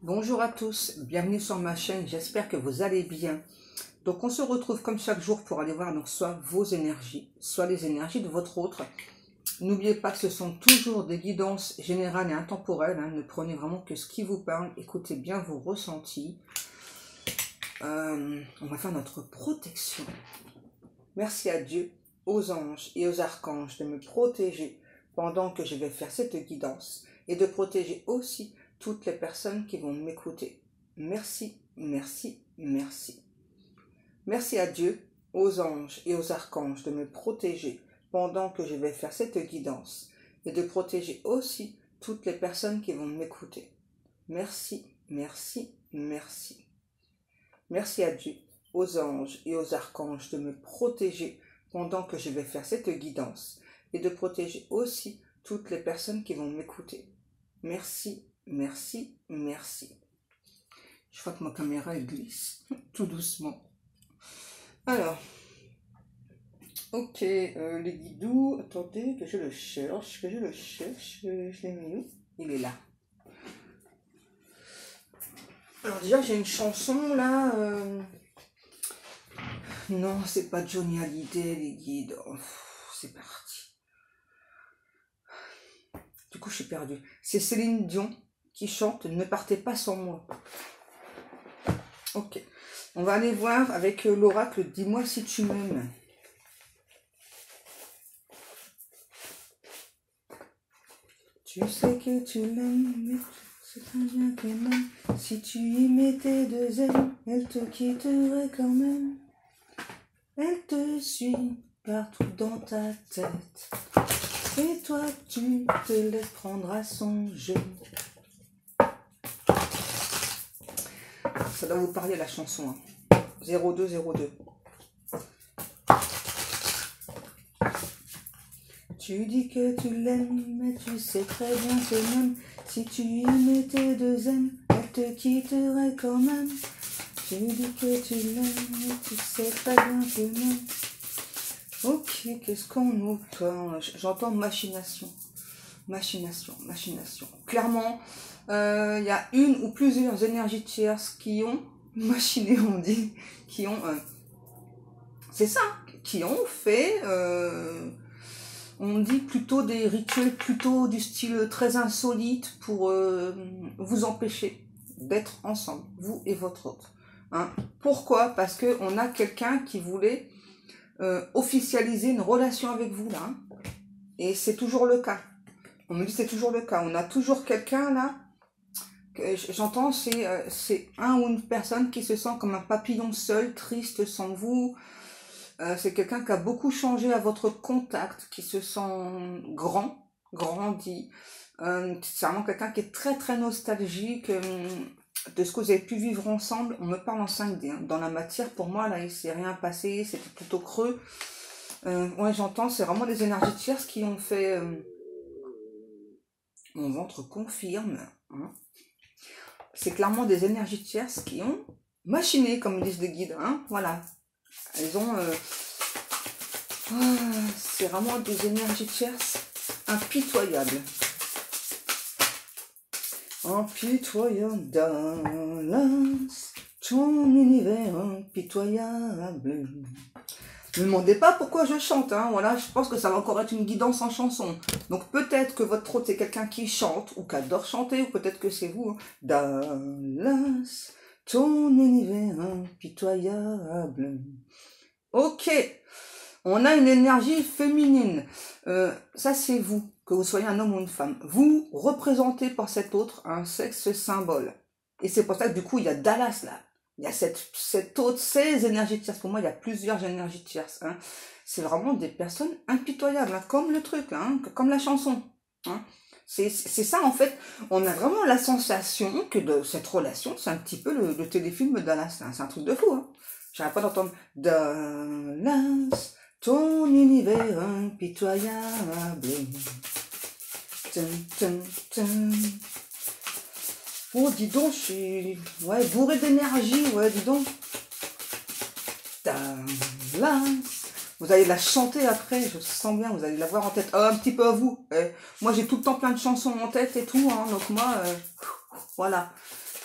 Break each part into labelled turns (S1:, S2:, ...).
S1: Bonjour à tous, bienvenue sur ma chaîne, j'espère que vous allez bien. Donc on se retrouve comme chaque jour pour aller voir donc soit vos énergies, soit les énergies de votre autre. N'oubliez pas que ce sont toujours des guidances générales et intemporelles, hein. Ne prenez vraiment que ce qui vous parle, écoutez bien vos ressentis. On va faire notre protection. Merci à Dieu, aux anges et aux archanges de me protéger pendant que je vais faire cette guidance et de protéger aussi toutes les personnes qui vont m'écouter. Merci, merci, merci. Merci à Dieu, aux anges et aux archanges de me protéger pendant que je vais faire cette guidance et de protéger aussi toutes les personnes qui vont m'écouter. Merci, merci, merci. Merci à Dieu, aux anges et aux archanges de me protéger pendant que je vais faire cette guidance et de protéger aussi toutes les personnes qui vont m'écouter. Merci, merci, merci. Je crois que ma caméra elle glisse tout doucement. Alors, ok, les guidous, attendez que je le cherche, je l'ai mis où? Il est là. Alors déjà j'ai une chanson là, non c'est pas Johnny Hallyday les guides, oh, c'est parti. Du coup je suis perdue. C'est Céline Dion qui chante Ne partez pas sans moi. Ok, on va aller voir avec l'oracle Dis-moi si tu m'aimes. Tu sais que tu l'aimes, mais c'est très bien que même. Si tu y mettais deux ailes, elle te quitterait quand même. Elle te suit partout dans ta tête. Et toi, tu te laisses prendre à son jeu. Ça doit vous parler la chanson. Hein. 0202. Tu dis que tu l'aimes, mais tu sais très bien que même si tu y mettais deux ailes, elle te quitterait quand même. Tu dis que tu l'aimes, mais tu sais très bien que même. Ok, qu'est-ce qu'on nous parle? J'entends machination. Machination, machination. Clairement, il y a une ou plusieurs énergies tierces qui ont machiné, on dit, qui ont... c'est ça, qui ont fait... on dit plutôt des rituels plutôt du style très insolite pour vous empêcher d'être ensemble, vous et votre autre. Hein. Pourquoi? Parce qu'on a quelqu'un qui voulait officialiser une relation avec vous là. Hein. Et c'est toujours le cas. On me dit c'est toujours le cas. On a toujours quelqu'un là, que j'entends, c'est un ou une personne qui se sent comme un papillon seul, triste sans vous. C'est quelqu'un qui a beaucoup changé à votre contact, qui se sent grandi. C'est vraiment quelqu'un qui est très très nostalgique de ce que vous avez pu vivre ensemble. On me parle en 5D. Hein. Dans la matière, pour moi, là, il ne s'est rien passé, c'était plutôt creux. Ouais, j'entends, c'est vraiment des énergies tierces qui ont fait... mon ventre confirme. Hein. C'est clairement des énergies tierces qui ont machiné, comme disent les guides. Hein. Voilà. Elles ont... c'est vraiment des énergies tierces impitoyables. Impitoyable Dallas, ton univers impitoyable. Ne me demandez pas pourquoi je chante, hein. Voilà, je pense que ça va encore être une guidance en chanson. Donc peut-être que votre autre c'est quelqu'un qui chante, ou qui adore chanter, ou peut-être que c'est vous. Hein. Dallas, ton univers impitoyable. Ok, on a une énergie féminine. Ça c'est vous, que vous soyez un homme ou une femme. Vous représentez par cet autre un sexe symbole. Et c'est pour ça que du coup il y a Dallas là. Il y a ces énergies tierces. Pour moi, il y a plusieurs énergies tierces. Hein. C'est vraiment des personnes impitoyables, hein, comme le truc, hein, comme la chanson. Hein. C'est ça, en fait. On a vraiment la sensation que de cette relation, c'est un petit peu le téléfilm Dallas. Hein. C'est un truc de fou. Hein. J'arrête pas d'entendre Dallas, ton univers impitoyable. Tum, tum, tum. Oh, dis donc, je suis bourré d'énergie, dis donc. Dallas. Vous allez la chanter après, je sens bien, vous allez la voir en tête. Un petit peu à vous. Moi, j'ai tout le temps plein de chansons en tête et tout, hein, donc moi, voilà.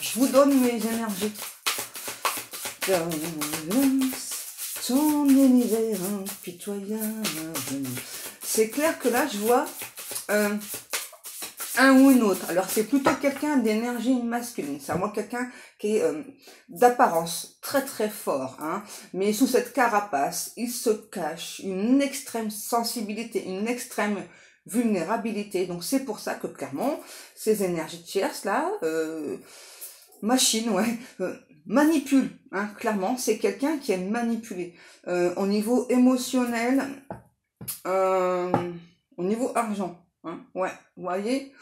S1: Je vous donne mes énergies. Ton univers impitoyable. C'est clair que là, je vois un ou une autre. Alors, c'est plutôt quelqu'un d'énergie masculine. C'est vraiment quelqu'un qui est d'apparence très très fort. Hein, mais sous cette carapace, il se cache une extrême sensibilité, une extrême vulnérabilité. Donc, c'est pour ça que clairement, ces énergies tierces là, machine, ouais, manipule. Hein, clairement, c'est quelqu'un qui est manipulé. Au niveau émotionnel, au niveau argent. Hein, ouais, vous voyez,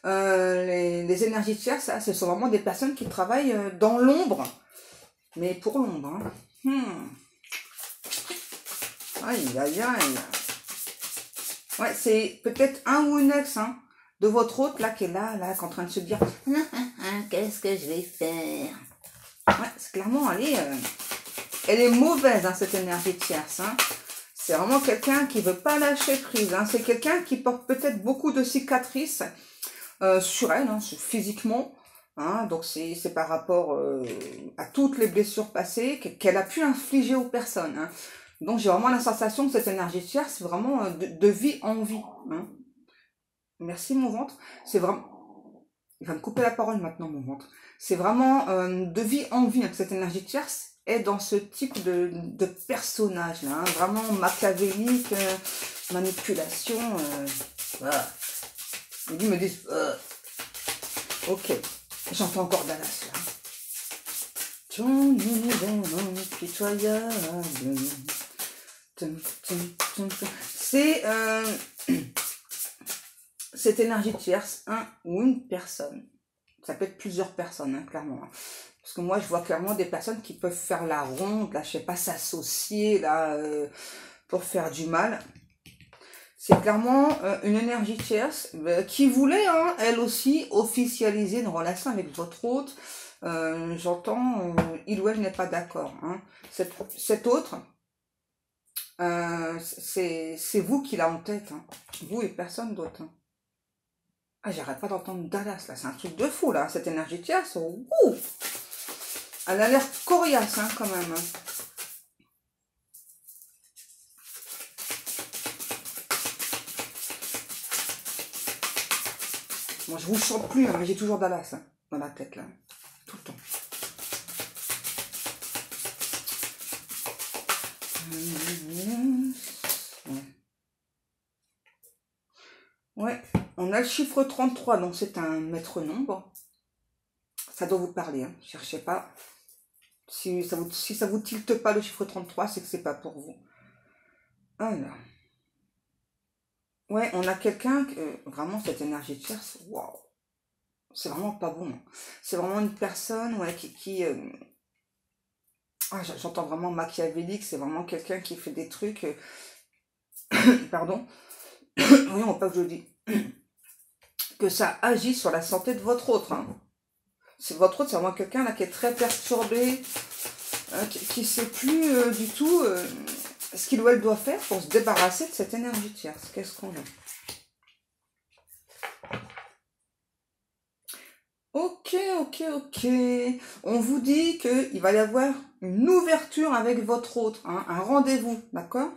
S1: les énergies tierces, ça, ce sont vraiment des personnes qui travaillent dans l'ombre, mais pour l'ombre. Hein. Aïe, aïe, aïe. Ouais, c'est peut-être un ou une ex de votre autre là qui est là, qui est en train de se dire qu'est-ce que je vais faire. Ouais, c'est clairement, elle est mauvaise, cette énergie tierce. Hein. C'est vraiment quelqu'un qui veut pas lâcher prise. Hein. C'est quelqu'un qui porte peut-être beaucoup de cicatrices sur elle, physiquement. Hein. Donc c'est par rapport à toutes les blessures passées qu'elle a pu infliger aux personnes. Hein. Donc j'ai vraiment la sensation que cette énergie tierce, c'est vraiment de vie en vie. Hein. Merci mon ventre. C'est vraiment... Il va me couper la parole maintenant mon ventre. C'est vraiment de vie en vie que cette énergie tierce est dans ce type de personnage là, hein, vraiment machiavélique, manipulation. Voilà. Ils me disent ok, j'entends encore Dallas là. Ton univers impitoyable. C'est cette énergie tierce, un ou une personne. Ça peut être plusieurs personnes, hein, clairement. Hein. Parce que moi, je vois clairement des personnes qui peuvent faire la ronde, là, je sais pas, s'associer, là, pour faire du mal. C'est clairement une énergie tierce qui voulait, hein, elle aussi, officialiser une relation avec votre autre. J'entends, il ou elle n'est pas d'accord. Hein. Cet autre, c'est vous qui l'a en tête. Hein. Vous et personne d'autre. Hein. Ah, j'arrête pas d'entendre Dallas, là. C'est un truc de fou, là. Cette énergie tierce, ouh, elle a l'air coriace, hein, quand même. Hein. Moi, je vous chante plus, hein, mais j'ai toujours Dallas hein, dans la tête, là. Tout le temps. Ouais, on a le chiffre 33, donc c'est un maître nombre. Ça doit vous parler, hein. Cherchez pas. Si ça vous tilte pas le chiffre 33, c'est que c'est pas pour vous. Alors. Ouais, on a quelqu'un, vraiment cette énergie tierce, waouh. C'est vraiment pas bon. Hein. C'est vraiment une personne ouais, qui j'entends vraiment machiavélique, c'est vraiment quelqu'un qui fait des trucs... pardon. Oui, on pas que je dis. Que ça agit sur la santé de votre autre. Hein. C'est votre autre, c'est vraiment quelqu'un là qui est très perturbé, qui ne sait plus du tout ce qu'il ou elle doit faire pour se débarrasser de cette énergie tierce. Qu'est-ce qu'on a? Ok. On vous dit qu'il va y avoir une ouverture avec votre autre, hein, un rendez-vous, d'accord?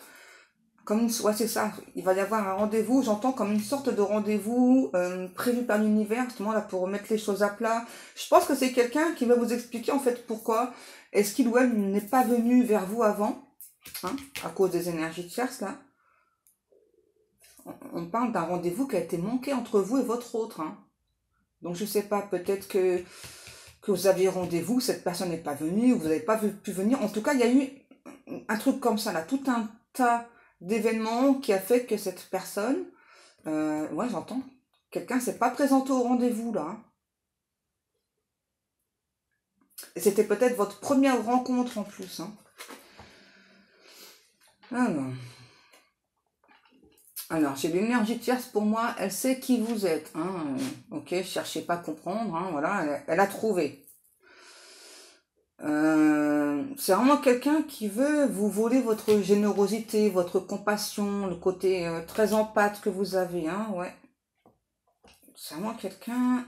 S1: Ouais, c'est ça, il va y avoir un rendez-vous, j'entends comme une sorte de rendez-vous prévu par l'univers, justement là pour remettre les choses à plat. Je pense que c'est quelqu'un qui va vous expliquer en fait pourquoi est-ce qu'il ou elle n'est pas venu vers vous avant, hein, à cause des énergies tierces là. On parle d'un rendez-vous qui a été manqué entre vous et votre autre. Hein. Donc je sais pas, peut-être que vous aviez rendez-vous, cette personne n'est pas venue, vous n'avez pas pu venir. En tout cas, il y a eu un truc comme ça là, tout un tas d'événements qui a fait que cette personne, ouais j'entends, quelqu'un s'est pas présenté au rendez-vous là. Hein. Et c'était peut-être votre première rencontre en plus. Hein. Alors j'ai l'énergie tierce pour moi, elle sait qui vous êtes. Hein. Ok, cherchez pas à comprendre, hein, voilà, elle a trouvé. C'est vraiment quelqu'un qui veut vous voler votre générosité, votre compassion, le côté très empathe que vous avez, hein, ouais. C'est vraiment quelqu'un...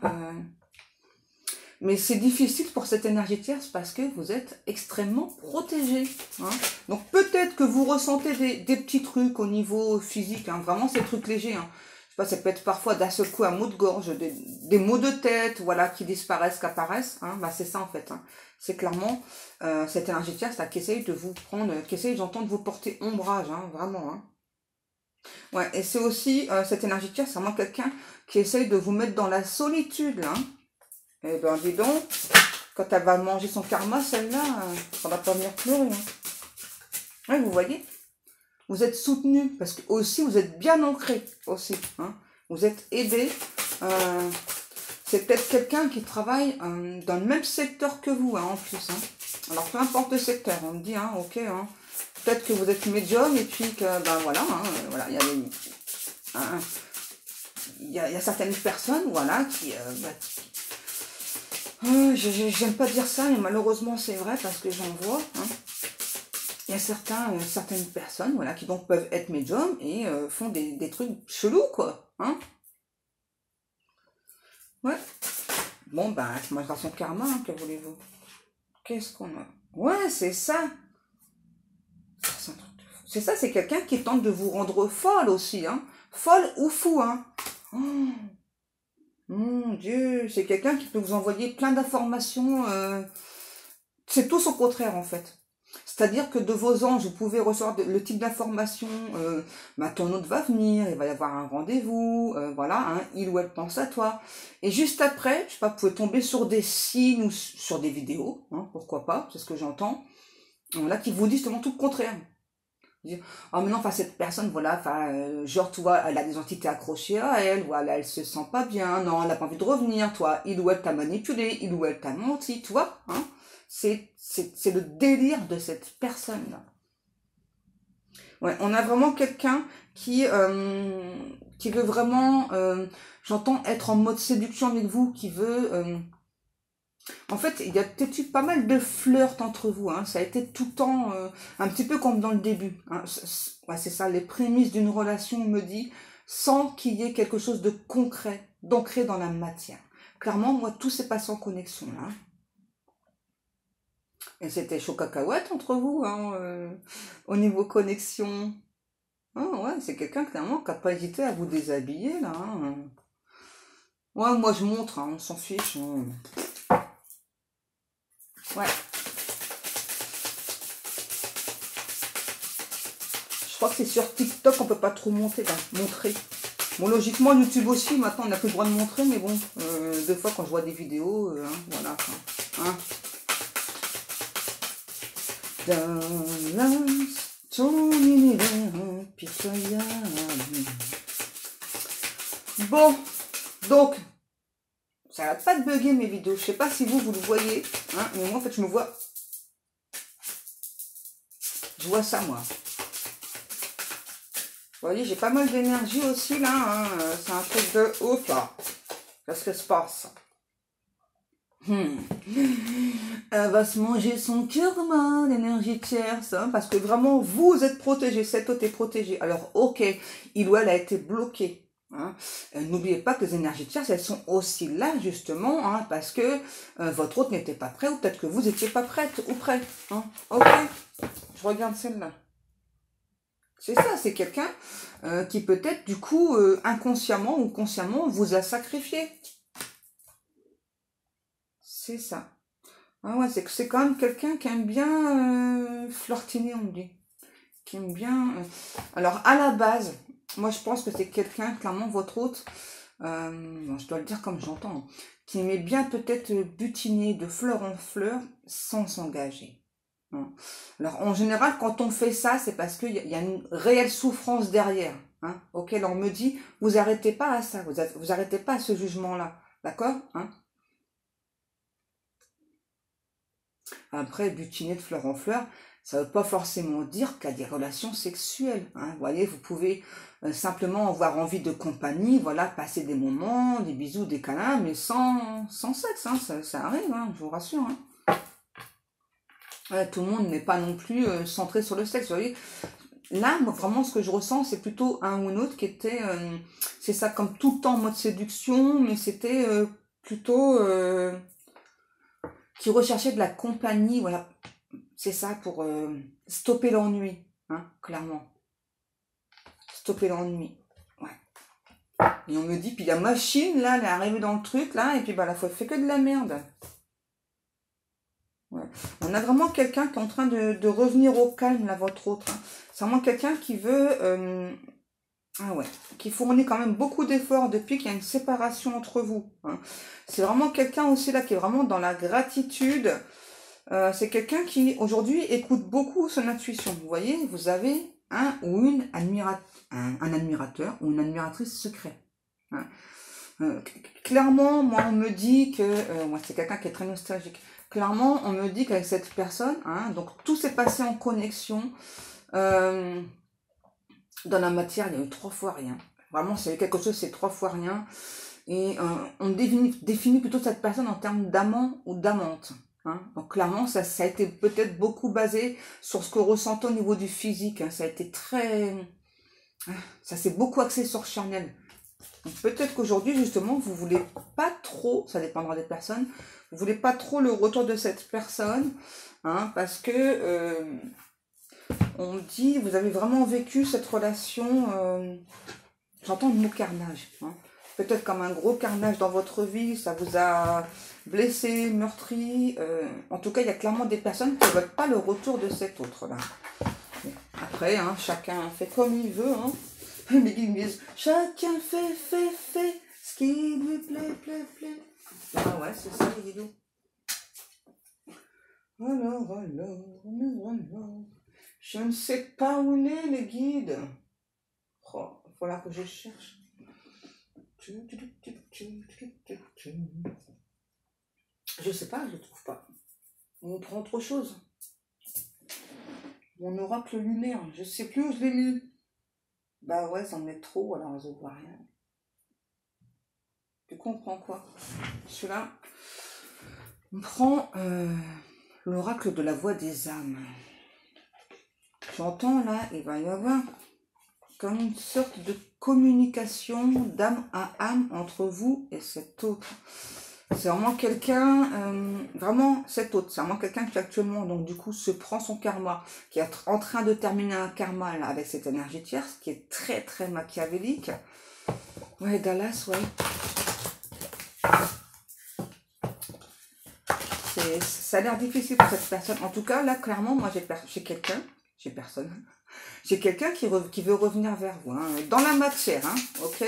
S1: Mais c'est difficile pour cette énergie tierce parce que vous êtes extrêmement protégé. Hein. Donc peut-être que vous ressentez des petits trucs au niveau physique, hein, vraiment ces trucs légers. Hein. Je sais pas, ça peut être parfois d'un seul coup un mot de gorge, des maux de tête, voilà, qui disparaissent, qui apparaissent. Hein. Bah, c'est ça en fait. Hein. C'est clairement cette énergie tierce là, qui essaye de vous prendre, qui essaye, j'entends, de vous porter ombrage, hein, vraiment. Hein. Ouais, et c'est aussi cette énergie tierce, c'est vraiment quelqu'un qui essaye de vous mettre dans la solitude. Hein. Eh ben, dis donc, quand elle va manger son karma, celle-là, ça va pas venir pleurer. Hein. Ouais, vous voyez, vous êtes soutenu, parce que aussi, vous êtes bien ancré, aussi. Hein. Vous êtes aidé. C'est peut-être quelqu'un qui travaille dans le même secteur que vous, hein, en plus. Hein. Alors, peu importe le secteur, on me dit, hein, ok, hein. Peut-être que vous êtes médium, et puis que, ben voilà, hein, voilà, il y a certaines personnes, voilà, qui... j'aime pas dire ça, mais malheureusement c'est vrai parce que j'en vois. Hein. Il y a certaines personnes, voilà, qui donc peuvent être médiums et font des trucs chelous, quoi. Hein. Ouais. Bon, ben, elle mangera son karma, hein, que voulez-vous. Qu'est-ce qu'on a? Ouais, c'est ça. C'est ça, c'est quelqu'un qui tente de vous rendre folle aussi, hein. Folle ou fou, hein. Oh. Mon Dieu, c'est quelqu'un qui peut vous envoyer plein d'informations. C'est tout son contraire en fait. C'est-à-dire que de vos anges, vous pouvez recevoir le type d'information. Bah, ton hôte va venir, il va y avoir un rendez-vous, voilà, hein, il ou elle pense à toi. Et juste après, je sais pas, vous pouvez tomber sur des signes ou sur des vidéos, hein, pourquoi pas, c'est ce que j'entends. Voilà, qui vous disent justement tout le contraire. Dire, oh mais non, enfin cette personne, voilà, enfin, genre, tu vois, elle a des entités accrochées à elle, voilà, elle se sent pas bien, non, elle a pas envie de revenir, toi, il ou elle t'a manipulé, il ou elle t'a menti, tu vois, hein, c'est le délire de cette personne-là. Ouais, on a vraiment quelqu'un qui veut vraiment, j'entends, être en mode séduction avec vous, qui veut... En fait, il y a peut-être eu pas mal de flirt entre vous. Hein. Ça a été tout le temps un petit peu comme dans le début. Hein. Ouais, c'est ça, les prémices d'une relation, on me dit, sans qu'il y ait quelque chose de concret, d'ancré dans la matière. Clairement, moi, tout s'est passé en connexion. Là. Et c'était chaud cacahuète entre vous, hein, au niveau connexion. Ah, ouais, c'est quelqu'un, clairement, qui n'a pas hésité à vous déshabiller, là. Hein. Ouais, moi, je montre, hein, on s'en fiche. Hein. Ouais. Je crois que c'est sur TikTok, on peut pas trop montrer. Bon, logiquement, YouTube aussi, maintenant, on n'a plus le droit de montrer, mais bon, des fois, quand je vois des vidéos, hein, voilà. Hein. Dans ton univers pitoyable. Bon, donc, ça n'arrête pas de bugger mes vidéos. Je sais pas si vous le voyez, hein, mais moi, en fait, je vois ça, moi. Vous voyez, j'ai pas mal d'énergie aussi, là. Hein. C'est un truc de ouf, là. Qu'est-ce qui se passe? Elle va se manger son karma, l'énergie tierce, hein, parce que vraiment, vous êtes protégé, cet hôte est protégé. Alors, ok, il ou elle a été bloqué. Hein. N'oubliez pas que les énergies tierces, elles sont aussi là, justement, hein, parce que votre hôte n'était pas prêt, ou peut-être que vous n'étiez pas prête ou prêt. Hein. Ok, je regarde celle-là. C'est ça, c'est quelqu'un qui peut-être, du coup, inconsciemment ou consciemment, vous a sacrifié. C'est ça. Ah ouais, c'est quand même quelqu'un qui aime bien flirtiner, on me dit. Qui aime bien... Alors, à la base, moi, je pense que c'est quelqu'un, clairement, votre hôte, bon, je dois le dire comme j'entends, hein, qui aimait bien peut-être butiner de fleur en fleur sans s'engager. Hein. Alors, en général, quand on fait ça, c'est parce qu'il y a une réelle souffrance derrière, hein, auquel on me dit, vous arrêtez pas à ça, vous arrêtez pas à ce jugement-là, d'accord, hein. Après, butiner de fleur en fleur, ça ne veut pas forcément dire qu'il y a des relations sexuelles. Hein. Vous voyez, vous pouvez simplement avoir envie de compagnie, voilà, passer des moments, des bisous, des câlins, mais sans sexe, hein, ça arrive, hein, je vous rassure. Hein. Ouais, tout le monde n'est pas non plus centré sur le sexe, vous voyez. Là, moi, vraiment, ce que je ressens, c'est plutôt un ou une autre qui était, c'est ça, comme tout le temps en mode séduction, mais c'était plutôt... qui recherchait de la compagnie, voilà, c'est ça, pour stopper l'ennui, hein, clairement. Stopper l'ennui, ouais. Et on me dit, puis la machine, là, elle est arrivée dans le truc, là, et puis bah, la fois, elle fait que de la merde. Ouais. On a vraiment quelqu'un qui est en train de revenir au calme, là, votre autre. Hein. C'est vraiment quelqu'un qui veut... ah ouais, qui fournit quand même beaucoup d'efforts depuis qu'il y a une séparation entre vous. Hein. C'est vraiment quelqu'un aussi, là, qui est vraiment dans la gratitude. C'est quelqu'un qui, aujourd'hui, écoute beaucoup son intuition. Vous voyez, vous avez un ou une un admirateur ou une admiratrice secret. Hein. Clairement, moi, on me dit que... moi, c'est quelqu'un qui est très nostalgique. Clairement, on me dit qu'avec cette personne, hein, donc tout s'est passé en connexion. Dans la matière, il y a eu 3 fois rien. Vraiment, c'est quelque chose, c'est 3 fois rien. Et on définit plutôt cette personne en termes d'amant ou d'amante. Hein. Donc clairement, ça a été peut-être beaucoup basé sur ce que ressentait au niveau du physique. Hein. Ça a été très... ça s'est beaucoup axé sur charnel. Peut-être qu'aujourd'hui, justement, vous voulez pas trop, ça dépendra des personnes, vous voulez pas trop le retour de cette personne, hein, parce que on dit, vous avez vraiment vécu cette relation, j'entends le mot carnage, hein, peut-être comme un gros carnage dans votre vie, ça vous a blessé, meurtri, en tout cas, il y a clairement des personnes qui ne veulent pas le retour de cet autre-là. Après, hein, chacun fait comme il veut, hein. Mais ils me disent, chacun fait ce qui lui plaît. Ah ouais, c'est ça les vidéos. Alors, je ne sais pas où il est, les guides. Oh, voilà que je cherche. Je sais pas, je ne trouve pas. On prend autre chose. Mon oracle lunaire, je sais plus où je l'ai lu. Bah ouais, ça en met trop, alors je vois rien. Tu comprends quoi? Celui-là, on prend l'oracle de la voix des âmes. J'entends là, il va y avoir comme une sorte de communication d'âme à âme entre vous et cet autre. C'est vraiment quelqu'un, vraiment cet autre, c'est vraiment quelqu'un qui actuellement, donc du coup, se prend son karma, qui est en train de terminer un karma là, avec cette énergie tierce, qui est très très machiavélique. Ouais, Dallas, ouais. Ça a l'air difficile pour cette personne. En tout cas, là, clairement, moi, j'ai quelqu'un qui veut revenir vers vous, hein, dans la matière, hein, ok,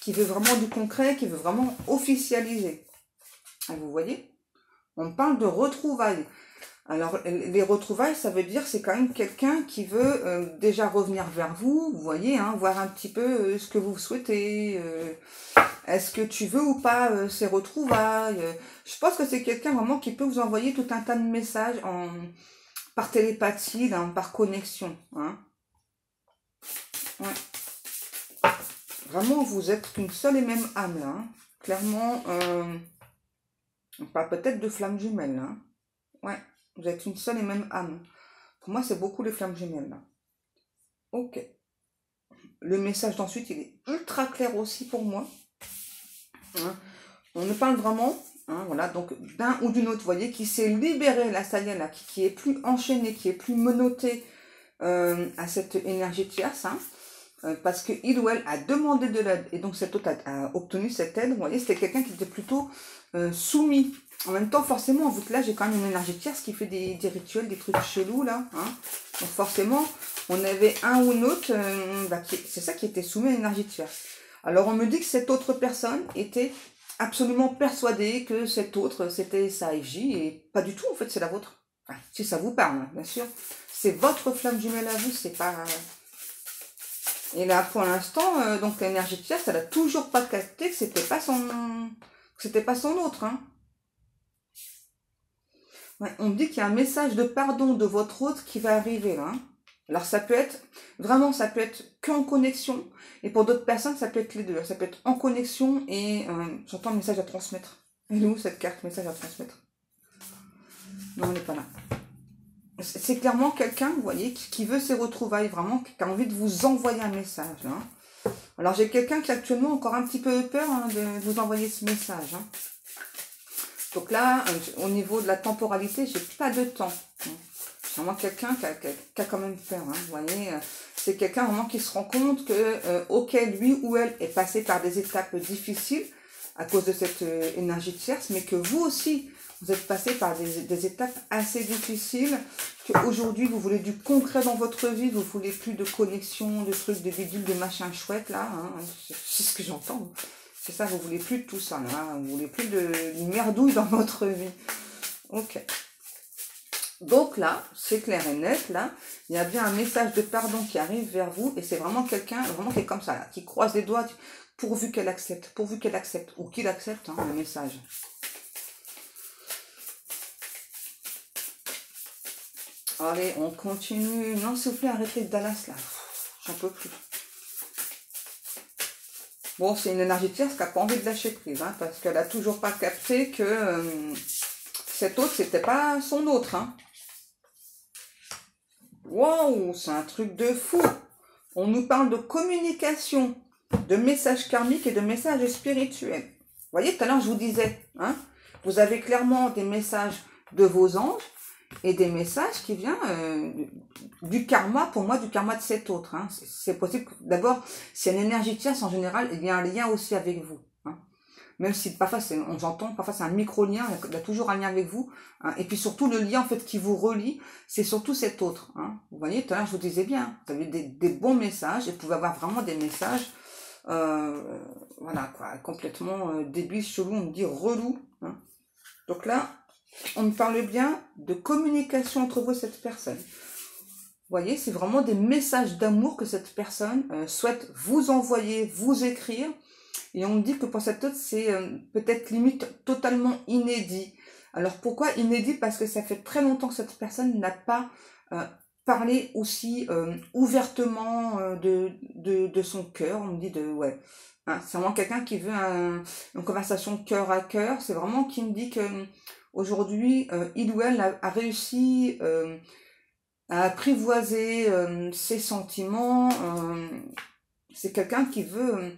S1: qui veut vraiment du concret, qui veut vraiment officialiser. Vous voyez, on parle de retrouvailles. Alors, les retrouvailles, ça veut dire c'est quand même quelqu'un qui veut déjà revenir vers vous, vous voyez, hein, voir un petit peu ce que vous souhaitez. Est-ce que tu veux ou pas ces retrouvailles? Je pense que c'est quelqu'un vraiment qui peut vous envoyer tout un tas de messages par télépathie, là, par connexion. Hein. Ouais. Vraiment, vous êtes qu'une seule et même âme, là. Hein. Clairement... on parle peut-être de flammes jumelles, hein. Ouais, vous êtes une seule et même âme. Pour moi, c'est beaucoup les flammes jumelles, là. Ok. Le message d'ensuite, il est ultra clair aussi pour moi. Hein. On ne parle vraiment, hein, voilà, donc d'un ou d'une autre, vous voyez, qui s'est libéré, là, ça y est, là, qui est plus enchaîné, qui est plus menotté à cette énergie tierce, hein. Parce que il ou elle a demandé de l'aide et donc cet autre a obtenu cette aide. Vous voyez, c'était quelqu'un qui était plutôt soumis. En même temps, forcément, vu que là, j'ai quand même une énergie tierce qui fait des rituels, des trucs chelous, là. Hein. Donc forcément, on avait un ou une autre, c'est ça qui était soumis à l'énergie tierce. Alors, on me dit que cette autre personne était absolument persuadée que cette autre, c'était sa FJ, et pas du tout, en fait, c'est la vôtre. Enfin, si ça vous parle, hein, bien sûr. C'est votre flamme jumelle à vous, c'est pas... Et là, pour l'instant, donc l'énergie tierce, elle a toujours pas capté que c'était pas son autre. Hein. Ouais, on me dit qu'il y a un message de pardon de votre autre qui va arriver là. Hein. Alors ça peut être, vraiment, ça peut être qu'en connexion. Et pour d'autres personnes, ça peut être les deux. Ça peut être en connexion et j'entends un message à transmettre. Elle est où cette carte, message à transmettre? Non, on n'est pas là. C'est clairement quelqu'un, vous voyez, qui veut ses retrouvailles, vraiment, qui a envie de vous envoyer un message. Hein. Alors, j'ai quelqu'un qui a actuellement encore un petit peu peur hein, de vous envoyer ce message. Hein. Donc là, au niveau de la temporalité, j'ai pas de temps. C'est vraiment quelqu'un qui a quand même peur. Hein, vous voyez, c'est quelqu'un vraiment qui se rend compte que, ok, lui ou elle est passé par des étapes difficiles à cause de cette énergie tierce, mais que vous aussi, vous êtes passé par des étapes assez difficiles, qu'aujourd'hui, vous voulez du concret dans votre vie, vous voulez plus de connexion, de trucs, de bidules, de machin chouette, là. Hein, c'est ce que j'entends. C'est ça, vous voulez plus de tout ça, là. Vous voulez plus de merdouille dans votre vie. Ok. Donc là, c'est clair et net, là, il y a bien un message de pardon qui arrive vers vous, et c'est vraiment quelqu'un, vraiment qui est comme ça, là, qui croise les doigts, pourvu qu'elle accepte, ou qu'il accepte, hein, le message. Allez, on continue. Non, s'il vous plaît, arrêtez Dallas, là. J'en peux plus. Bon, c'est une énergie tierce qui n'a pas envie de lâcher prise, hein, parce qu'elle n'a toujours pas capté que cet autre, c'était pas son autre, hein. Wow, c'est un truc de fou. On nous parle de communication, de messages karmiques et de messages spirituels. Vous voyez, tout à l'heure, je vous disais, hein, vous avez clairement des messages de vos anges et des messages qui viennent du karma, pour moi, du karma de cet autre. Hein. C'est possible que, d'abord, c'est une énergie tierce, en général, il y a un lien aussi avec vous. Hein. Même si parfois, on j'entend, parfois c'est un micro-lien, il y a toujours un lien avec vous. Hein. Et puis surtout, le lien en fait qui vous relie, c'est surtout cet autre. Hein. Vous voyez, tout à l'heure, je vous disais bien, vous avez des bons messages, et vous pouvez avoir vraiment des messages, voilà, quoi, complètement débiles, chelous, on me dit relou. Hein. Donc là, on me parle bien de communication entre vous et cette personne. Vous voyez, c'est vraiment des messages d'amour que cette personne souhaite vous envoyer, vous écrire. Et on me dit que pour cette autre, c'est peut-être limite totalement inédit. Alors pourquoi inédit? Parce que ça fait très longtemps que cette personne n'a pas parlé aussi ouvertement de son cœur. On me dit ouais. Hein, c'est vraiment quelqu'un qui veut une conversation cœur à cœur. C'est vraiment qui me dit que aujourd'hui, il ou elle a réussi à apprivoiser ses sentiments. C'est quelqu'un qui veut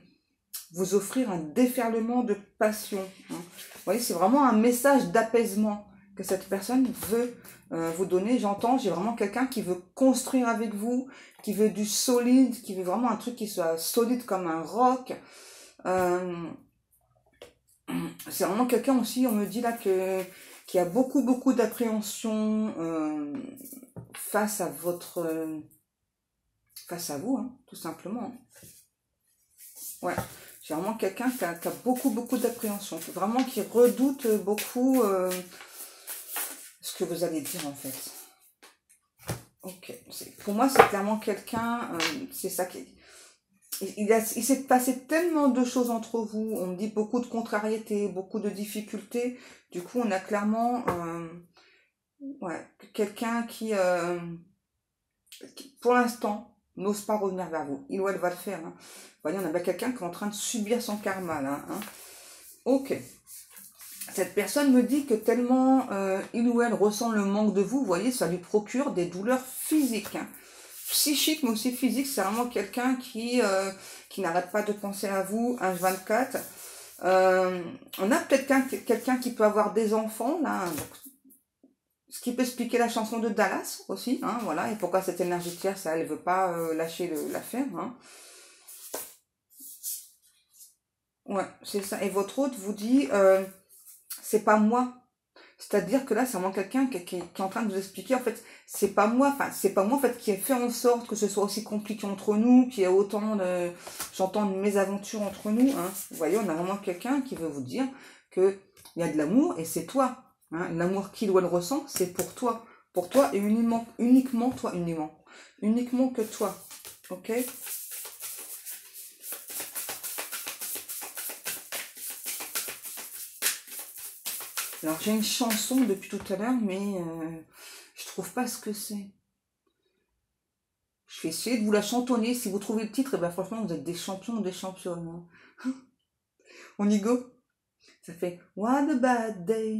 S1: vous offrir un déferlement de passion. Hein. Vous voyez, c'est vraiment un message d'apaisement que cette personne veut vous donner. J'entends, j'ai vraiment quelqu'un qui veut construire avec vous, qui veut du solide, qui veut vraiment un truc qui soit solide comme un roc. C'est vraiment quelqu'un aussi, on me dit là qui a beaucoup d'appréhension face à face à vous, hein, tout simplement. Ouais. J'ai vraiment quelqu'un qui a beaucoup d'appréhension, vraiment qui redoute beaucoup ce que vous allez dire en fait. Ok, pour moi c'est clairement quelqu'un, c'est ça qui... Il s'est passé tellement de choses entre vous, on me dit beaucoup de contrariétés, beaucoup de difficultés, du coup on a clairement ouais, quelqu'un qui pour l'instant n'ose pas revenir vers vous. Il ou elle va le faire. Hein. Vous voyez, on a bien quelqu'un qui est en train de subir son karma là. Hein. Ok. Cette personne me dit que tellement il ou elle ressent le manque de vous, vous voyez, ça lui procure des douleurs physiques. Hein. Psychiques, mais aussi physiques. C'est vraiment quelqu'un qui n'arrête pas de penser à vous, H24. On a peut-être quelqu'un qui peut avoir des enfants, là. Donc, ce qui peut expliquer la chanson de Dallas aussi, hein, voilà, et pourquoi cette énergie tierce, elle ne veut pas lâcher l'affaire. Hein. Ouais, c'est ça. Et votre hôte vous dit, c'est pas moi. C'est-à-dire que là, c'est vraiment quelqu'un qui est en train de vous expliquer, en fait, c'est pas moi, enfin, c'est pas moi, en fait, qui ai fait en sorte que ce soit aussi compliqué entre nous, qu'il y ait autant de, j'entends, de mésaventures entre nous, hein. Vous voyez, on a vraiment quelqu'un qui veut vous dire que il y a de l'amour et c'est toi. Hein, l'amour qu'il ou elle ressent, c'est pour toi et uniquement toi, uniquement que toi, ok? Alors j'ai une chanson depuis tout à l'heure, mais je trouve pas ce que c'est. Je vais essayer de vous la chantonner. Si vous trouvez le titre, et ben franchement vous êtes des champions ou des championnes. Hein. On y go? Ça fait What a bad day.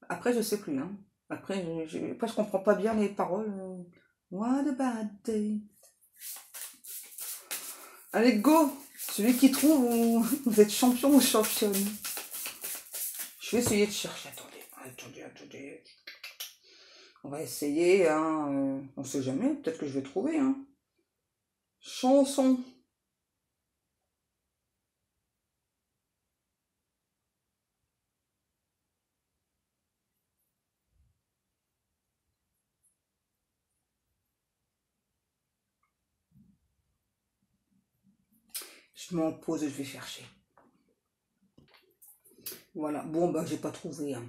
S1: Après, je sais plus. Hein. Après, je comprends pas bien les paroles. What a bad day. Allez, go! Celui qui trouve, vous êtes champion ou championne. Je vais essayer de chercher. Attendez. On va essayer, hein, on sait jamais, peut-être que je vais trouver, hein. Chanson. Je m'en pose et je vais chercher. Voilà, bon, bah, j'ai pas trouvé, hein.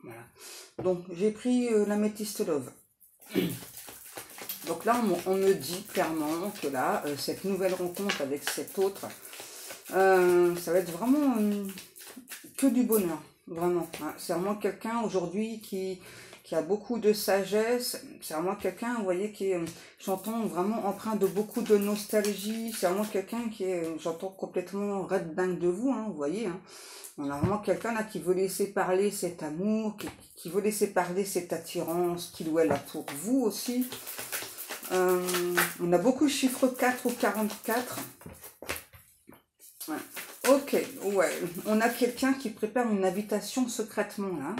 S1: Voilà. Donc, j'ai pris l'Améthyste Love. Donc là, on me dit clairement que là, cette nouvelle rencontre avec cet autre, ça va être vraiment que du bonheur, vraiment. Hein. C'est vraiment quelqu'un aujourd'hui qui a beaucoup de sagesse. C'est vraiment quelqu'un, vous voyez, qui est, j'entends, vraiment empreint de beaucoup de nostalgie. C'est vraiment quelqu'un qui est, j'entends, complètement red dingue de vous, hein, vous voyez. Hein. On a vraiment quelqu'un là qui veut laisser parler cet amour, qui veut laisser parler cette attirance qu'il ou elle a pour vous aussi. On a beaucoup de chiffres 4 ou 44. Ouais. Ok, ouais. On a quelqu'un qui prépare une invitation secrètement là.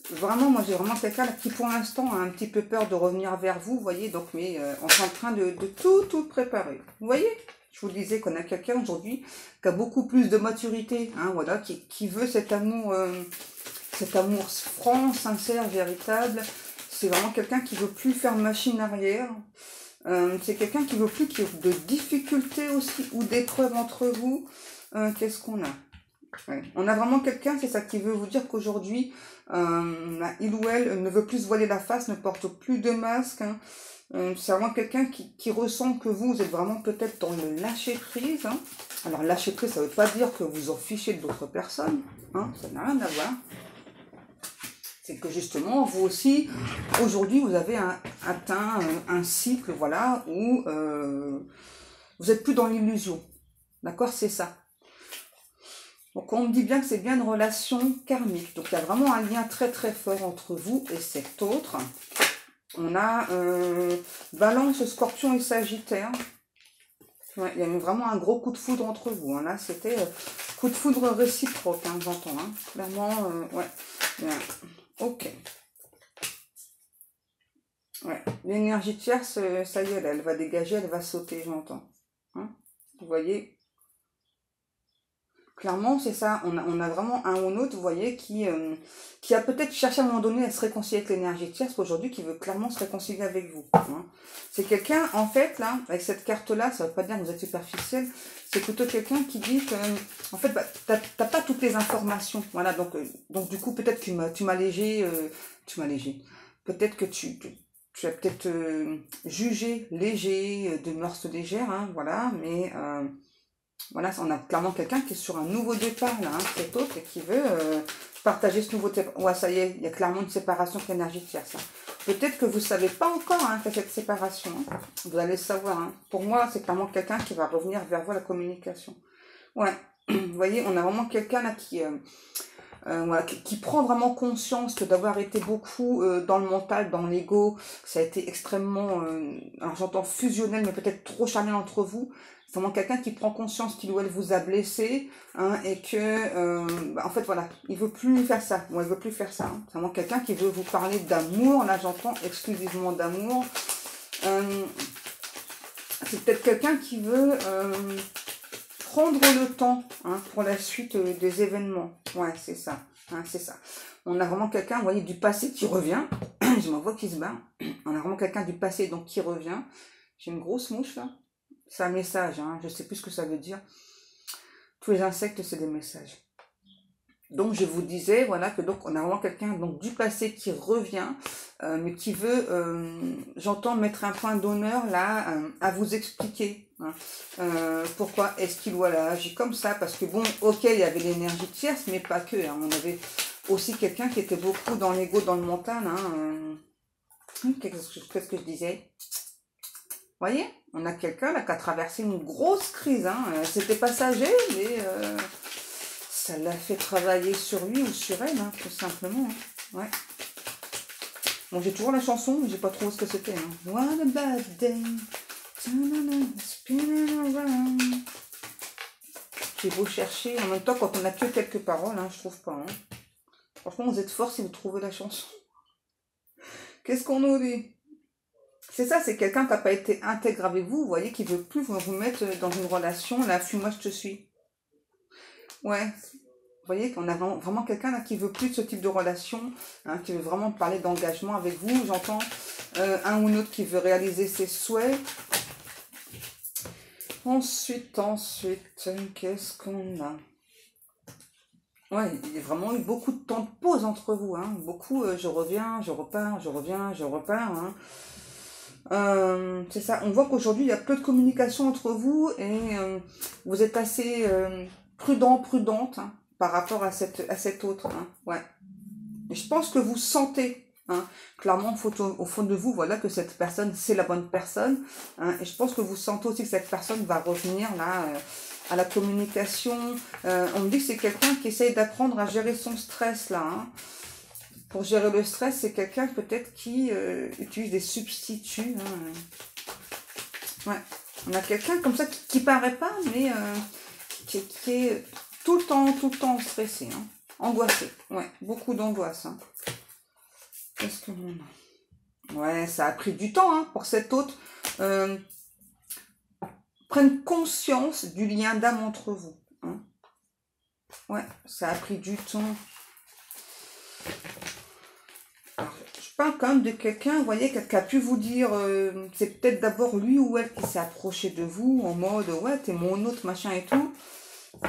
S1: Vraiment, moi j'ai vraiment quelqu'un qui pour l'instant a un petit peu peur de revenir vers vous, vous voyez. Donc, mais on est en train de tout préparer. Vous voyez? Je vous disais qu'on a quelqu'un aujourd'hui qui a beaucoup plus de maturité, hein, voilà, qui veut cet amour franc, sincère, véritable. C'est vraiment quelqu'un qui veut plus faire machine arrière. C'est quelqu'un qui veut plus qu'il y ait de difficultés aussi ou d'épreuves entre vous. Qu'est-ce qu'on a? Ouais. On a vraiment quelqu'un, c'est ça, qui veut vous dire qu'aujourd'hui, il ou elle ne veut plus se voiler la face, ne porte plus de masque. Hein. C'est vraiment quelqu'un qui ressent que vous êtes vraiment peut-être dans le lâcher-prise. Hein. Alors, lâcher-prise, ça ne veut pas dire que vous en fichez de d'autres personnes. Hein. Ça n'a rien à voir. C'est que justement, vous aussi, aujourd'hui, vous avez atteint un cycle, voilà, où vous n'êtes plus dans l'illusion. D'accord? C'est ça. Donc, on me dit bien que c'est bien une relation karmique. Donc, il y a vraiment un lien très fort entre vous et cet autre. On a Balance, Scorpion et Sagittaire. Ouais, il y a vraiment un gros coup de foudre entre vous. Hein. Là, c'était coup de foudre réciproque, hein, j'entends. Hein. Clairement, ouais. Yeah. Ok. Ouais. L'énergie tierce, ça y est, elle va dégager, elle va sauter, j'entends. Hein. Vous voyez? Clairement, c'est ça. On a vraiment un ou l'autre, vous voyez, qui a peut-être cherché à un moment donné à se réconcilier avec l'énergie tierce, aujourd'hui qui veut clairement se réconcilier avec vous. Hein. C'est quelqu'un, en fait, là, avec cette carte-là, ça ne veut pas dire que vous êtes superficiel, c'est plutôt quelqu'un qui dit que, en fait, bah, t'as pas toutes les informations. Voilà, donc du coup, peut-être que tu m'as légé, peut-être que tu as peut-être jugé léger, de mœurs légères, hein, voilà, mais... voilà, on a clairement quelqu'un qui est sur un nouveau départ, là, hein, cet autre, et qui veut partager ce nouveau départ. Ouais, ça y est, il y a clairement une séparation avec l'énergie tierce. Hein. Peut-être que vous ne savez pas encore hein, qu'il y a cette séparation. Hein. Vous allez le savoir. Hein. Pour moi, c'est clairement quelqu'un qui va revenir vers vous à la communication. Ouais, vous voyez, on a vraiment quelqu'un là voilà, qui prend vraiment conscience que d'avoir été beaucoup dans le mental, dans l'ego, ça a été extrêmement, alors j'entends fusionnel, mais peut-être trop charnel entre vous. C'est vraiment quelqu'un qui prend conscience qu'il ou elle vous a blessé, hein, et que, en fait, voilà, il veut plus faire ça. Bon, il veut plus faire ça. Hein. C'est vraiment quelqu'un qui veut vous parler d'amour. Là, j'entends exclusivement d'amour. C'est peut-être quelqu'un qui veut prendre le temps hein, pour la suite des événements. Ouais, c'est ça. Hein, c'est ça. On a vraiment quelqu'un, vous voyez, du passé qui revient. Je m'en vois qui se bat. On a vraiment quelqu'un du passé donc qui revient. J'ai une grosse mouche là. C'est un message, hein, je sais plus ce que ça veut dire. Tous les insectes, c'est des messages. Donc, je vous disais, voilà, que donc on a vraiment quelqu'un donc du passé qui revient, mais qui veut, j'entends mettre un point d'honneur là, à vous expliquer. Hein, pourquoi est-ce qu'il ou elle a agi comme ça. Parce que bon, ok, il y avait l'énergie tierce, mais pas que. Hein, on avait aussi quelqu'un qui était beaucoup dans l'ego, dans le mental. Hein, qu'est-ce que je disais? Vous voyez, on a quelqu'un là qui a traversé une grosse crise. Hein. C'était passager, mais ça l'a fait travailler sur lui ou sur elle, hein, tout simplement. Hein. Ouais. Bon, j'ai toujours la chanson, mais j'ai pas trouvé ce que c'était. Hein. What a bad day, spinning around. J'ai beau chercher, en même temps, quand on n'a que quelques paroles, hein, je trouve pas. Hein. Franchement, vous êtes fort si vous trouvez la chanson. Qu'est-ce qu'on nous dit? C'est ça, c'est quelqu'un qui n'a pas été intègre avec vous, vous voyez, qui veut plus vous mettre dans une relation, là, fuis-moi, je te suis. Ouais, vous voyez qu'on a vraiment quelqu'un là qui veut plus de ce type de relation, hein, qui veut vraiment parler d'engagement avec vous, j'entends un ou l'autre qui veut réaliser ses souhaits. Ensuite, qu'est-ce qu'on a? Ouais, il y a vraiment eu beaucoup de temps de pause entre vous, hein. Beaucoup, je reviens, je repars, je reviens, je repars, hein. C'est ça, on voit qu'aujourd'hui, il y a peu de communication entre vous et vous êtes assez prudente hein, par rapport à cette autre. Hein, ouais. Et je pense que vous sentez, hein, clairement, au fond de vous, voilà, que cette personne, c'est la bonne personne. Hein, et je pense que vous sentez aussi que cette personne va revenir là à la communication. On me dit que c'est quelqu'un qui essaye d'apprendre à gérer son stress là. Hein. Pour gérer le stress, c'est quelqu'un peut-être qui utilise des substituts. Hein. Ouais. On a quelqu'un comme ça qui paraît pas, mais qui est tout le temps stressé, hein. Angoissé. Ouais, beaucoup d'angoisse. Hein. Qu'est-ce que l'on a? Ouais, ça a pris du temps hein, pour cet autre. Prenne conscience du lien d'âme entre vous. Hein. Ouais, ça a pris du temps. Alors, je parle quand même de quelqu'un, vous voyez, qui a pu vous dire, c'est peut-être d'abord lui ou elle qui s'est approché de vous en mode, ouais, t'es mon autre, machin et tout,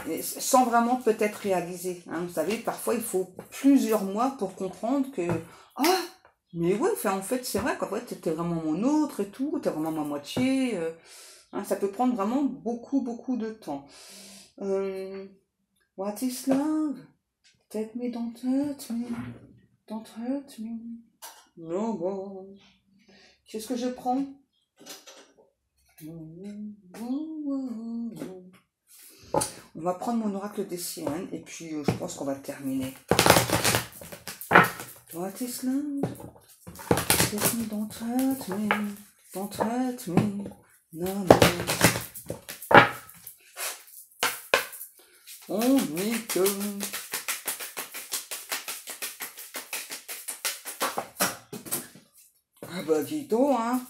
S1: et sans vraiment peut-être réaliser. Hein. Vous savez, parfois, il faut plusieurs mois pour comprendre que, ah, mais ouais, en fait, c'est vrai qu'en fait, t'es vraiment mon autre et tout, t'es vraiment ma moitié. Hein, ça peut prendre vraiment beaucoup de temps. What is love? Take me, don't hurt me. Don't hurt me. No more. Qu'est-ce que je prends? On va prendre mon oracle des sirènes et puis je pense qu'on va terminer. What is love? Take me, don't hurt me. Don't hurt me. No more. On est que... Ah bah dis donc, hein.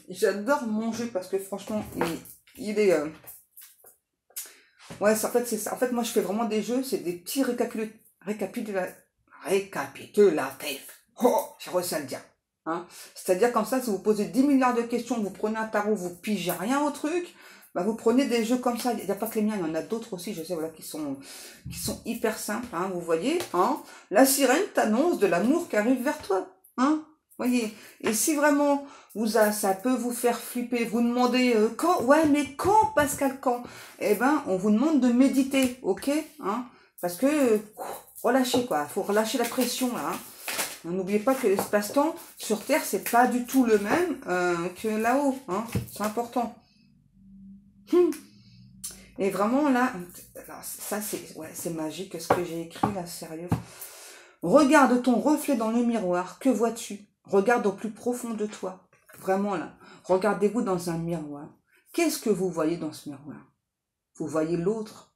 S1: J'adore manger parce que franchement, il est... Ouais, en fait, c'est ça. En fait, moi, je fais vraiment des jeux, c'est des petits récapitulatifs. Oh, j'ai réussi à le dire. Hein. C'est-à-dire comme ça, si vous posez 10 milliards de questions, vous prenez un tarot, vous pigez rien au truc, bah vous prenez des jeux comme ça. Il n'y a pas que les miens, il y en a d'autres aussi, je sais, voilà, qui sont hyper simples, hein, vous voyez. Hein. La sirène t'annonce de l'amour qui arrive vers toi. Hein. Voyez. Et si vraiment ça peut vous faire flipper, vous demandez quand, ouais, mais quand, Pascal, quand? Eh ben, on vous demande de méditer, ok? Hein. Parce que relâchez quoi, faut relâcher la pression là. Hein. N'oubliez pas que l'espace-temps sur Terre, c'est pas du tout le même que là-haut. Hein. C'est important. Et vraiment là, alors, ça c'est magique ce que j'ai écrit là, sérieux. Regarde ton reflet dans le miroir, que vois-tu? Regarde au plus profond de toi. Vraiment là, regardez-vous dans un miroir. Qu'est-ce que vous voyez dans ce miroir? Vous voyez l'autre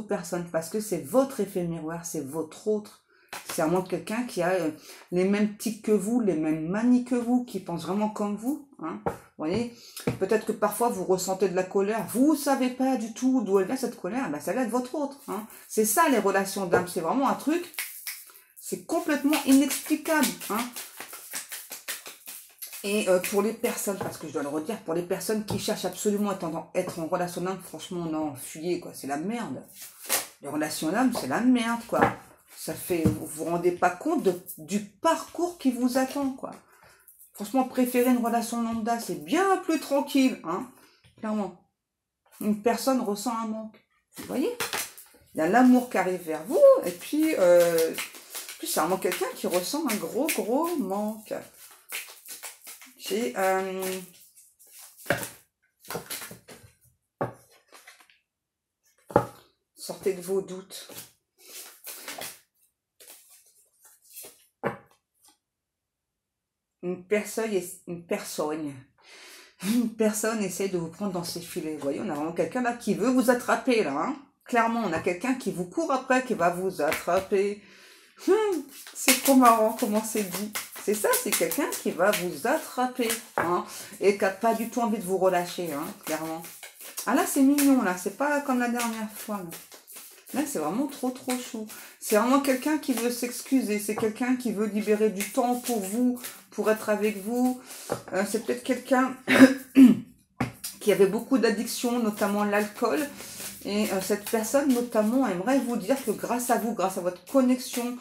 S1: personne, parce que c'est votre effet miroir, c'est votre autre. C'est vraiment quelqu'un qui a les mêmes tics que vous, les mêmes manies que vous, qui pense vraiment comme vous. Hein. Vous voyez, peut-être que parfois vous ressentez de la colère, vous ne savez pas du tout d'où elle vient cette colère, ben ça vient de votre autre. Hein. C'est ça les relations d'âme, c'est vraiment un truc, c'est complètement inexplicable. Hein. Et pour les personnes, parce que je dois le redire, pour les personnes qui cherchent absolument à être en relation d'âme, franchement, non, fuyez, quoi, c'est la merde. Les relations d'âme, c'est la merde, quoi. Ça fait, vous vous rendez pas compte du parcours qui vous attend, quoi. Franchement, préférer une relation lambda, c'est bien plus tranquille, hein, clairement. Une personne ressent un manque. Vous voyez? Il y a l'amour qui arrive vers vous, et puis c'est vraiment quelqu'un qui ressent un gros manque. J'ai sortez de vos doutes. Une personne une personne essaie de vous prendre dans ses filets. Vous voyez, on a vraiment quelqu'un là qui veut vous attraper là. Hein. Clairement, on a quelqu'un qui vous court après, qui va vous attraper. C'est trop marrant comment c'est dit. C'est ça, c'est quelqu'un qui va vous attraper. Hein, et qui n'a pas du tout envie de vous relâcher, hein, clairement. Ah là, c'est mignon, là. C'est pas comme la dernière fois. Là, c'est vraiment trop chou. C'est vraiment quelqu'un qui veut s'excuser. C'est quelqu'un qui veut libérer du temps pour vous, pour être avec vous. C'est peut-être quelqu'un qui avait beaucoup d'addictions, notamment l'alcool. Et cette personne, notamment, aimerait vous dire que grâce à vous, grâce à votre connexion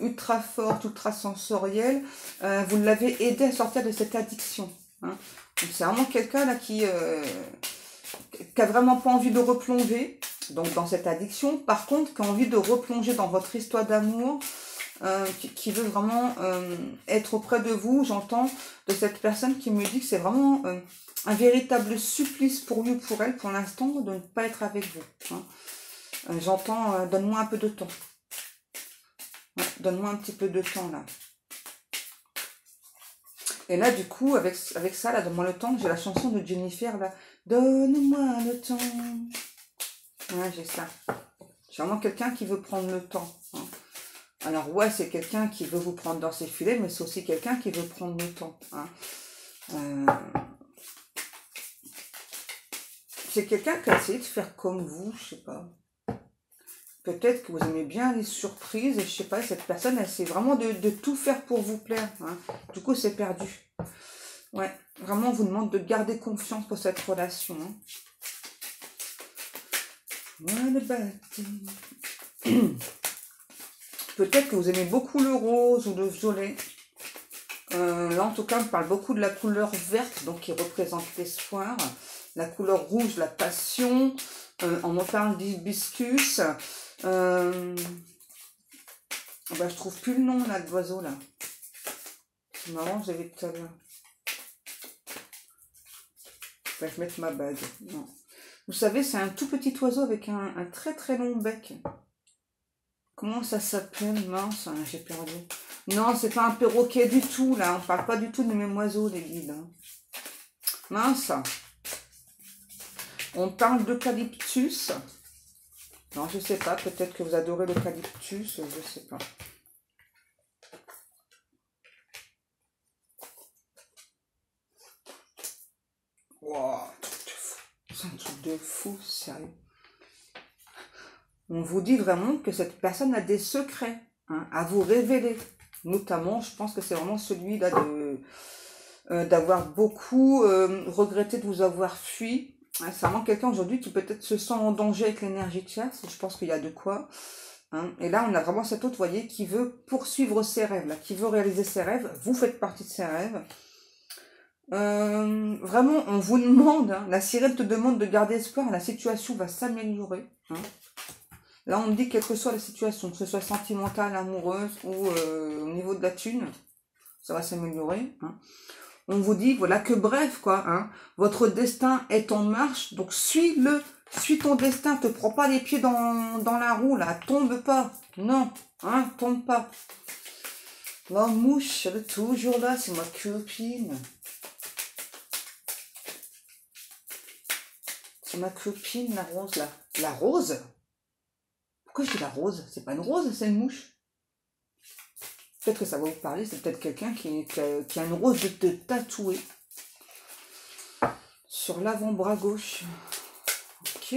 S1: ultra forte, ultra sensorielle, vous l'avez aidé à sortir de cette addiction. Hein. C'est vraiment quelqu'un là qui a vraiment pas envie de replonger donc dans cette addiction. Par contre, qui a envie de replonger dans votre histoire d'amour, qui veut vraiment être auprès de vous. J'entends de cette personne qui me dit que c'est vraiment un véritable supplice pour lui ou pour elle, pour l'instant, de ne pas être avec vous. Hein. J'entends, donne-moi un peu de temps. Ouais, donne-moi un petit peu de temps, là. Et là, du coup, avec ça, là, donne-moi le temps, j'ai la chanson de Jennifer, là. Donne-moi le temps. Ouais, j'ai ça. J'ai vraiment quelqu'un qui veut prendre le temps. Hein. Alors, ouais, c'est quelqu'un qui veut vous prendre dans ses filets, mais c'est aussi quelqu'un qui veut prendre le temps. Hein. C'est quelqu'un qui a essayé de faire comme vous, je sais pas. Peut-être que vous aimez bien les surprises, et je sais pas, cette personne, elle essaie vraiment de tout faire pour vous plaire. Hein. Du coup, c'est perdu. Ouais, vraiment, on vous demande de garder confiance pour cette relation. Hein. Peut-être que vous aimez beaucoup le rose ou le violet. Là, en tout cas, on parle beaucoup de la couleur verte, donc qui représente l'espoir. La couleur rouge, la passion. On me parle d'hibiscus. Bah, je trouve plus le nom là de l'oiseau là. C'est marrant, j'avais tout à l'heure. Je vais mettre ma bague. Non. Vous savez, c'est un tout petit oiseau avec un très long bec. Comment ça s'appelle? Mince, j'ai perdu. Non, c'est pas un perroquet du tout là. On parle pas du tout du même oiseau, les guides. Hein. Mince. On parle d'eucalyptus. Non, je sais pas. Peut-être que vous adorez l'eucalyptus. Je sais pas. Wow, c'est un truc de fou, sérieux. On vous dit vraiment que cette personne a des secrets hein, à vous révéler. Notamment, je pense que c'est vraiment celui-là d'avoir beaucoup regretté de vous avoir fui. Hein, c'est vraiment quelqu'un aujourd'hui qui peut-être se sent en danger avec l'énergie de chasse. Je pense qu'il y a de quoi. Hein. Et là, on a vraiment cet autre, vous voyez, qui veut poursuivre ses rêves, là, qui veut réaliser ses rêves. Vous faites partie de ses rêves. Vraiment, on vous demande, hein, la sirène te demande de garder espoir, la situation va s'améliorer. Hein. Là, on me dit quelle que soit la situation, que ce soit sentimentale, amoureuse ou au niveau de la thune, ça va s'améliorer. Hein. On vous dit, voilà, que bref, quoi. Hein, votre destin est en marche, donc suis-le. Suis ton destin, te prends pas les pieds dans la roue, là. Tombe pas. Non, hein, tombe pas. La mouche, elle est toujours là, c'est ma copine. C'est ma copine, la rose, là. La rose? Pourquoi je dis la rose? C'est pas une rose, c'est une mouche. Peut-être que ça va vous parler, c'est peut-être quelqu'un qui a une rose de tatouée sur l'avant-bras gauche. Ok.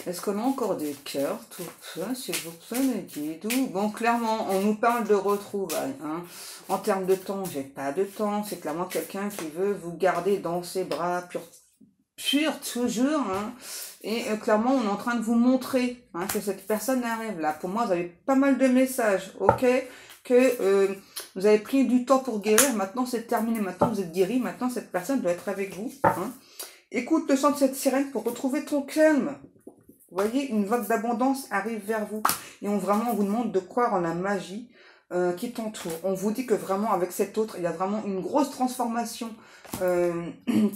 S1: Est-ce qu'on a encore des cœurs? Tout ça, s'il vous plaît, les guides. Bon, clairement, on nous parle de retrouvailles. Hein. En termes de temps, j'ai pas de temps. C'est clairement quelqu'un qui veut vous garder dans ses bras, pur toujours. Hein. Et clairement, on est en train de vous montrer hein, que cette personne arrive là. Pour moi, vous avez pas mal de messages, ok? Que vous avez pris du temps pour guérir. Maintenant, c'est terminé. Maintenant, vous êtes guéri. Maintenant, cette personne doit être avec vous. Hein. Écoute le chant de cette sirène pour retrouver ton calme. Vous voyez, une vague d'abondance arrive vers vous. Et on vous demande de croire en la magie qui t'entoure. On vous dit que vraiment, avec cet autre, il y a vraiment une grosse transformation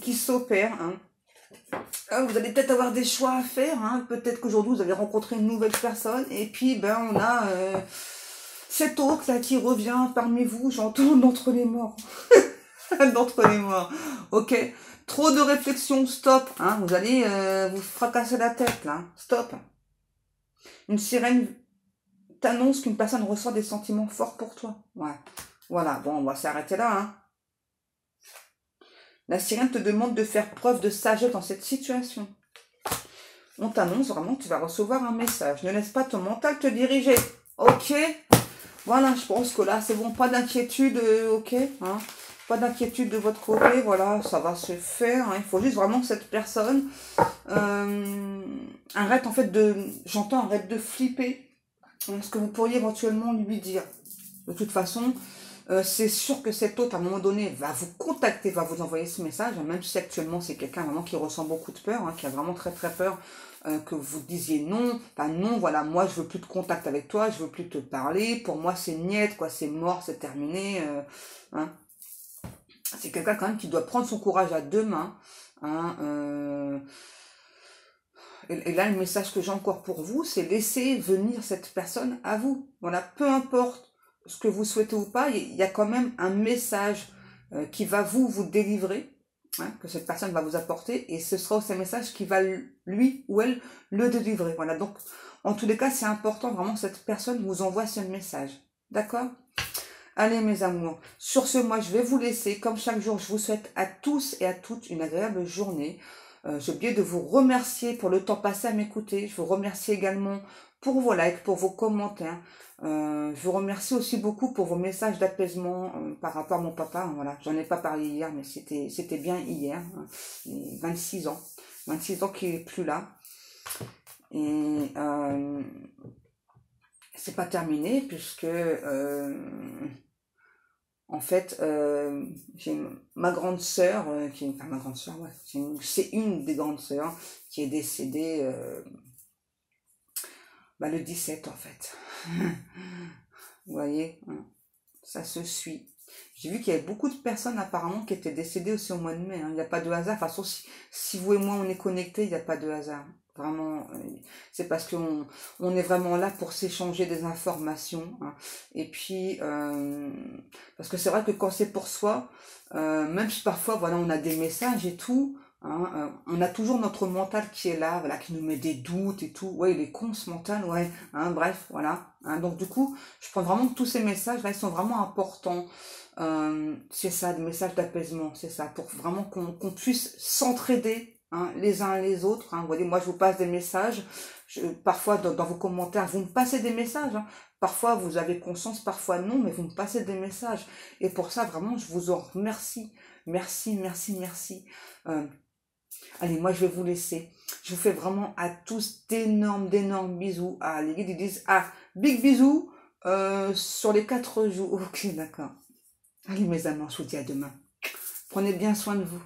S1: qui s'opère. Hein. Vous allez peut-être avoir des choix à faire. Hein. Peut-être qu'aujourd'hui, vous avez rencontré une nouvelle personne. Et puis, ben, on a cet autre là qui revient parmi vous, j'entends d'entre les morts. D'entre les morts. Ok. Trop de réflexion, stop. Hein, vous allez vous fracasser la tête là. Stop. Une sirène t'annonce qu'une personne ressent des sentiments forts pour toi. Ouais. Voilà. Bon, on va s'arrêter là. Hein. La sirène te demande de faire preuve de sagesse dans cette situation. On t'annonce vraiment que tu vas recevoir un message. Ne laisse pas ton mental te diriger. Ok. Voilà, je pense que là, c'est bon. Pas d'inquiétude. Ok. Hein. Pas d'inquiétude de votre côté. Voilà, ça va se faire. Hein. Il faut juste vraiment que cette personne arrête en fait de... J'entends, arrête de flipper. Ce que vous pourriez éventuellement lui dire. De toute façon... c'est sûr que cet autre, à un moment donné, va vous contacter, va vous envoyer ce message, même si actuellement c'est quelqu'un vraiment qui ressent beaucoup de peur, hein, qui a vraiment très très peur que vous disiez non, enfin non, voilà, moi je veux plus de contact avec toi, je veux plus te parler, pour moi c'est niet, quoi, c'est mort, c'est terminé, hein. C'est quelqu'un quand même qui doit prendre son courage à deux mains, hein, et là le message que j'ai encore pour vous, c'est laisser venir cette personne à vous, voilà, peu importe ce que vous souhaitez ou pas, il y a quand même un message qui va vous délivrer, hein, que cette personne va vous apporter, et ce sera aussi un message qui va lui ou elle le délivrer. Voilà, donc en tous les cas, c'est important vraiment que cette personne vous envoie ce message. D'accord ? Allez mes amours, sur ce, moi je vais vous laisser. Comme chaque jour, je vous souhaite à tous et à toutes une agréable journée. J'ai oublié de vous remercier pour le temps passé à m'écouter. Je vous remercie également pour vos likes, pour vos commentaires. Je vous remercie aussi beaucoup pour vos messages d'apaisement par rapport à mon papa. Voilà, j'en ai pas parlé hier, mais c'était bien hier. Hein, 26 ans. 26 ans qu'il est plus là. Et c'est pas terminé puisque en fait j'ai ma grande sœur enfin ma grande sœur, ouais, c'est une des grandes sœurs qui est décédée le 17 en fait. Vous voyez, hein, ça se suit. J'ai vu qu'il y avait beaucoup de personnes apparemment qui étaient décédées aussi au mois de mai. Hein. Il n'y a pas de hasard. De toute façon, si vous et moi on est connectés, il n'y a pas de hasard. Vraiment, c'est parce qu'on est vraiment là pour s'échanger des informations. Hein. Et puis, parce que c'est vrai que quand c'est pour soi, même si parfois, voilà, on a des messages et tout, hein, on a toujours notre mental qui est là, voilà, qui nous met des doutes et tout. Ouais, il est con ce mental, ouais. Hein, bref, voilà. Hein, donc du coup, je pense vraiment que tous ces messages-là, ils sont vraiment importants. C'est ça, des messages d'apaisement, c'est ça, pour vraiment qu'on puisse s'entraider, hein, les uns les autres. Hein. Vous voyez, moi je vous passe des messages, parfois dans vos commentaires, vous me passez des messages. Hein. Parfois vous avez conscience, parfois non, mais vous me passez des messages. Et pour ça, vraiment, je vous en remercie. Merci, merci, merci. Allez, moi je vais vous laisser. Je vous fais vraiment à tous d'énormes bisous. Ah, les guides ils disent, ah, big bisous sur les 4 jours. Ok, d'accord. Allez mes amours, je vous dis à demain. Prenez bien soin de vous.